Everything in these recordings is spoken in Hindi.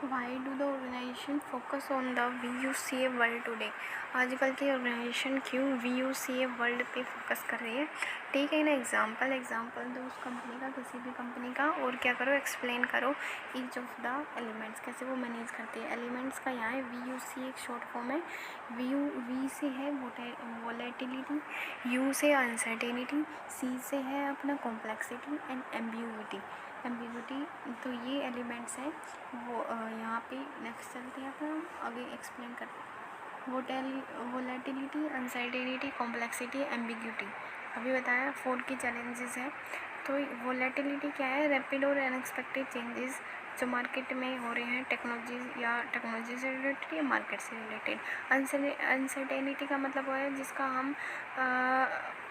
Y do the organization focus on the VUCA world today. आजकल की ऑर्गेनाइजेशन क्यों VUCA वर्ल्ड पे फोकस कर रही है? ठीक है ना, एग्जाम्पल दो उस कंपनी का, किसी भी कंपनी का, और क्या करो, एक्सप्लेन करो ईच ऑफ द एलिमेंट्स, कैसे वो मैनेज करती है। एलिमेंट्स का यहाँ है VUCA, एक शॉर्ट फॉर्म है। V से है वोलेटिलिटी, U से अनसर्टेनिटी, C से है अपना कॉम्प्लेक्सिटी एंड एम्बिग्यूटी। तो ये एलिमेंट्स हैं वो यहाँ पे। नेक्स्ट चलते हैं, फिर हम आगे एक्सप्लेन करते हैं। वोलेटिलिटी, अनसर्टेनिटी, कॉम्प्लेक्सिटी, एम्बिग्यूटी अभी बताया। 4 की चैलेंजेस है। तो वोलेटिलिटी क्या है? रैपिड और अनएक्सपेक्टेड चेंजेस जो मार्केट में हो रहे हैं, टेक्नोलॉजी से रिलेटेड या मार्केट से रिलेटेड। अनसर्टेनिटी का मतलब वो है जिसका हम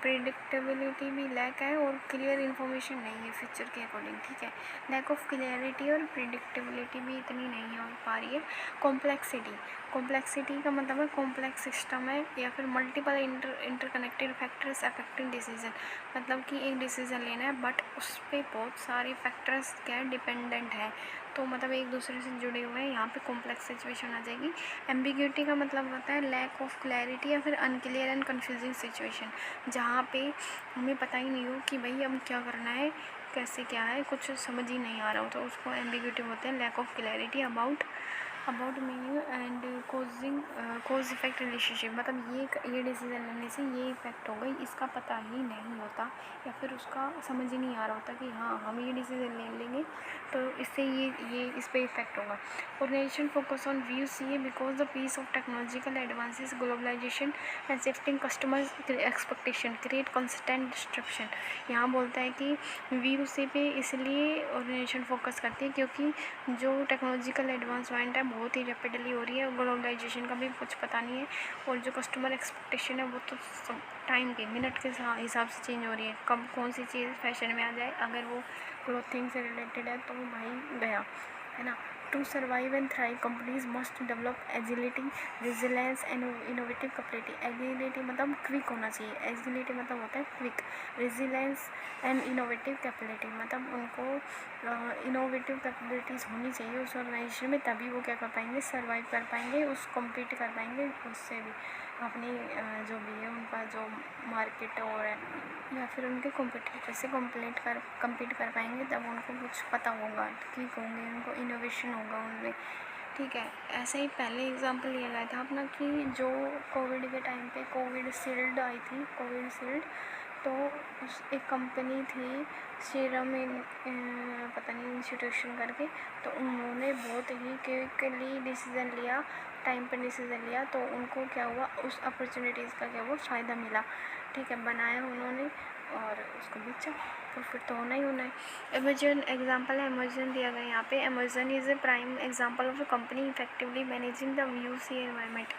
प्रिडिक्टेबिलिटी भी लैक है और क्लियर इन्फॉर्मेशन नहीं है फ्यूचर के अकॉर्डिंग, ठीक है। लैक ऑफ क्लियरिटी और प्रिडिक्टेबिलिटी भी इतनी नहीं हो पा रही है। कॉम्प्लेक्सिटी का मतलब है कॉम्प्लेक्स सिस्टम है या फिर multiple interconnected factors affecting decision. मतलब कि एक डिसीज़न लेना है बट उस पर बहुत सारे फैक्टर्स क्या है, डिपेंडेंट है, तो मतलब एक दूसरे से जुड़े हुए हैं। यहाँ पे कॉम्प्लेक्स सिचुएशन आ जाएगी। एम्बिग्यूटी का मतलब होता है लैक ऑफ क्लैरिटी या फिर अनक्लियर एंड कन्फ्यूजिंग सिचुएशन, जहाँ पे हमें पता ही नहीं हो कि भाई अब क्या करना है, कैसे क्या है, कुछ समझ ही नहीं आ रहा हो, तो उसको एम्बिग्यूटी बोलते हैं। Lack of clarity about meaning and cause effect relationship, मतलब ये डिसीज़न लेने से ये इफेक्ट हो गई, इसका पता ही नहीं होता या फिर उसका समझ ही नहीं आ रहा होता कि हाँ हम ये डिसीज़न ले लेंगे तो इससे ये इस पर इफेक्ट होगा। Organization focus on VUCA because the pace of technological advances, globalization and shifting customers expectation create consistent disruption. यहाँ बोलता है कि VUCA पे इसलिए ऑर्गेनाइजेशन फोकस करती है क्योंकि जो टेक्नोलॉजिकल एडवांसमेंट है बहुत ही रैपिडली हो रही है, ग्लोबलाइजेशन का भी कुछ पता नहीं है, और जो कस्टमर एक्सपेक्टेशन है वो तो टाइम के मिनट के हिसाब से चेंज हो रही है। कब कौन सी चीज़ फैशन में आ जाए, अगर वो क्लोथिंग से रिलेटेड है तो भाई गया, है ना। To survive and thrive companies must develop agility, resilience and innovative capability. Agility मतलब क्विक होना चाहिए, एजिलिटी मतलब होता है quick. Resilience and innovative capability मतलब उनको इनोवेटिव कैपेबिलिटीज़ होनी चाहिए उस ऑर्गेनाइजेशन में, तभी वो क्या कर पाएंगे, सर्वाइव कर पाएंगे, कम्पीट कर पाएंगे उससे भी, अपनी जो भी है उनका जो मार्केट और या फिर उनके कॉम्पिटिटर से कम्पीट कर पाएंगे, तब उनको कुछ पता होगा, ठीक होंगे, उनको इनोवेशन होगा उनमें, ठीक है। ऐसे ही पहले एग्जांपल लिया गया था अपना कि जो कोविड के टाइम पे कोविशील्ड आई थी, तो उस एक कंपनी थी सीरम पता नहीं इंस्टीट्यूशन करके, तो उन्होंने बहुत ही क्विकली डिसीज़न लिया, टाइम पर डिसीज़न लिया, तो उनको क्या हुआ, उस अपॉर्चुनिटीज़ का क्या हुआ, फ़ायदा मिला, ठीक है। बनाया उन्होंने और उसको बेचा, प्रॉफिट तो होना ही होना है। अमेजन एग्जांपल है, अमेजन दिया गया यहाँ पे। Amazon is a prime example of a company effectively managing the VUCA environment.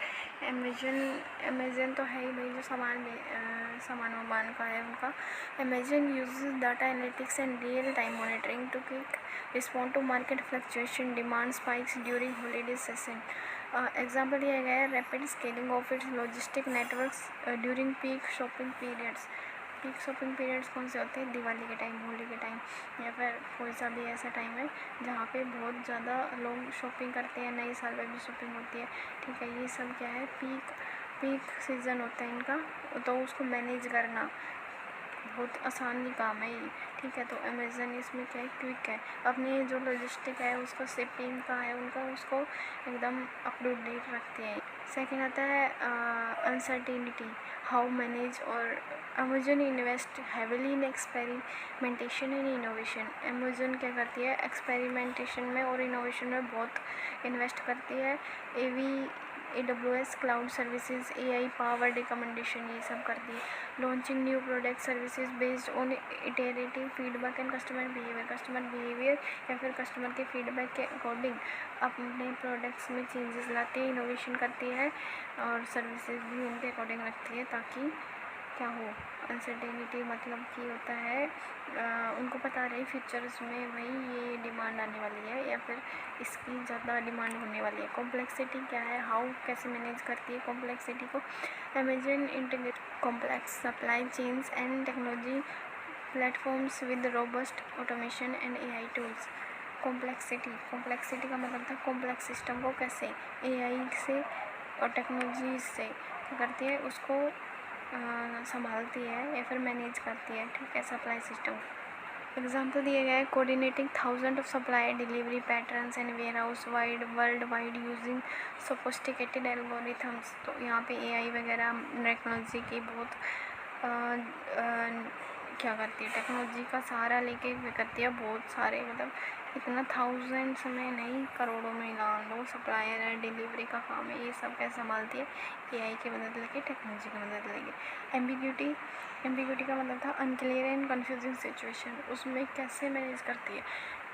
Amazon तो है ही भाई, जो सामान वामान का है उनका। Amazon uses data analytics and real time monitoring to quick respond to market fluctuation, demand spikes during holiday session. Example दिया गया है rapid scaling of its logistic networks during peak shopping periods. Peak shopping periods कौन से होते हैं? दिवाली के टाइम, होली के टाइम, या फिर कोई सा भी ऐसा टाइम है जहाँ पे बहुत ज़्यादा लोग शॉपिंग करते हैं, नए साल में भी शॉपिंग होती है, ठीक है। ये सब क्या है, पीक सीज़न होता है इनका, तो उसको मैनेज करना बहुत आसान ही काम है ये, ठीक है। तो अमेज़न इसमें क्या है, क्विक है, अपनी जो लॉजिस्टिक है उसका शिपिंग का है उनका, उसको एकदम अप टू डेट रखते हैं। सेकेंड आता है अनसर्टेनिटी, हाउ मैनेज। और Amazon invest heavily in experimentation and innovation. Amazon क्या करती है, एक्सपेरिमेंटेशन में और इनोवेशन में बहुत इन्वेस्ट करती है। AWS cloud services, AI power recommendation, ये सब करती है। Launching new product services based on iterative feedback and customer behaviour या फिर कस्टमर के फीडबैक के अकॉर्डिंग अपने प्रोडक्ट्स में चेंजेस लाती है, इनोवेशन करती है, और सर्विसेज भी उनके अकॉर्डिंग रखती है, ताकि क्या हो, अनसर्टेनिटी मतलब कि होता है उनको पता रहे फ्यूचर्स में भाई ये डिमांड आने वाली है या फिर इसकी ज़्यादा डिमांड होने वाली है। कॉम्प्लेक्सिटी क्या है, हाउ कैसे मैनेज करती है कॉम्प्लेक्सिटी को। Amazon integrate complex supply chains and technology platforms with robust automation and AI tools. Complexity का मतलब था कॉम्प्लेक्स सिस्टम को कैसे एआई से और टेक्नोलॉजी से क्या करती है, उसको संभालती है या फिर मैनेज करती है, ठीक है, सप्लाई सिस्टम। एग्जाम्पल दिया गया है, coordinating thousand of supply delivery patterns and warehouse wide world wide using sophisticated algorithms. तो यहाँ पे एआई वगैरह टेक्नोलॉजी की बहुत क्या करती है, टेक्नोलॉजी का सहारा लेके करती है बहुत सारे, मतलब इतना थाउजेंड्स में नहीं करोड़ों में मान लो सप्लायर है, डिलीवरी का काम है, ये सब कैसे संभालती है, एआई की मदद लेके, टेक्नोलॉजी की मदद लेके। एम्बिग्यूटी का मतलब था अनक्लियर एंड कन्फ्यूजिंग सिचुएशन, उसमें कैसे मैनेज करती है।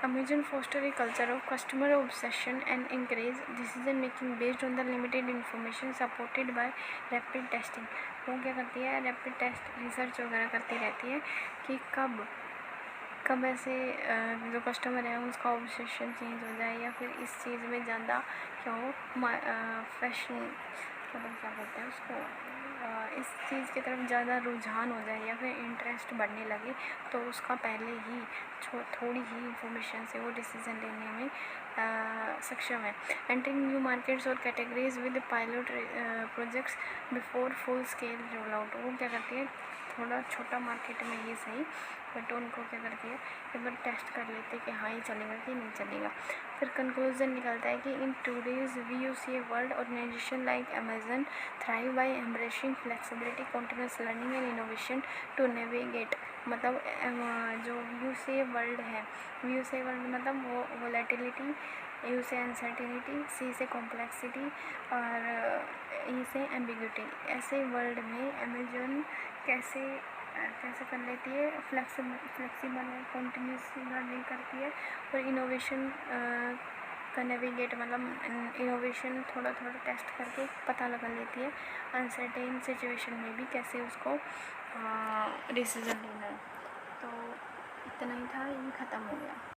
Amazon foster a culture of customer obsession and encourage decision making based on the limited information supported by rapid testing. वो क्या करती है, रैपिड टेस्ट रिसर्च वगैरह करती रहती है कि कब ऐसे जो कस्टमर है उसका ऑब्सेशन चेंज हो जाए या फिर इस चीज़ में ज़्यादा क्या हो, फैशन मतलब क्या बोलते हैं उसको, इस चीज़ की तरफ ज़्यादा रुझान हो जाए या फिर इंटरेस्ट बढ़ने लगे, तो उसका पहले ही थोड़ी ही इंफॉर्मेशन से वो डिसीज़न लेने में सक्षम है। एंटरिंग न्यू मार्केट्स और categories with pilot projects before full scale roll out. वो क्या करती है, थोड़ा छोटा मार्केट में ये सही, बट उनको क्या करती है, एक बार टेस्ट कर लेते हैं कि हाँ ये चलेगा कि नहीं चलेगा। फिर कंक्लूजन निकलता है कि in today's V U C A world organization like Amazon thrive by embracing flexibility continuous learning and innovation to navigate. मतलब जो व्यू से वर्ल्ड है, व्यू से वर्ल्ड मतलब वो वोलेटिलिटी, यू से अनसर्टेनिटी, सी से कॉम्प्लेक्सिटी और ई से एम्बिग्यूटी। ऐसे वर्ल्ड में अमेजन कैसे कर लेती है, फ्लेक्सिबल है, कॉन्टिन्यूसली लर्निंग करती है और इनोवेशन का नेविगेट मतलब इनोवेशन थोड़ा टेस्ट करके पता लगा लेती है, अनसर्टेन सिचुएशन में भी कैसे उसको डिसीजन लेना है। तो इतना ही था, ये ख़त्म हो गया।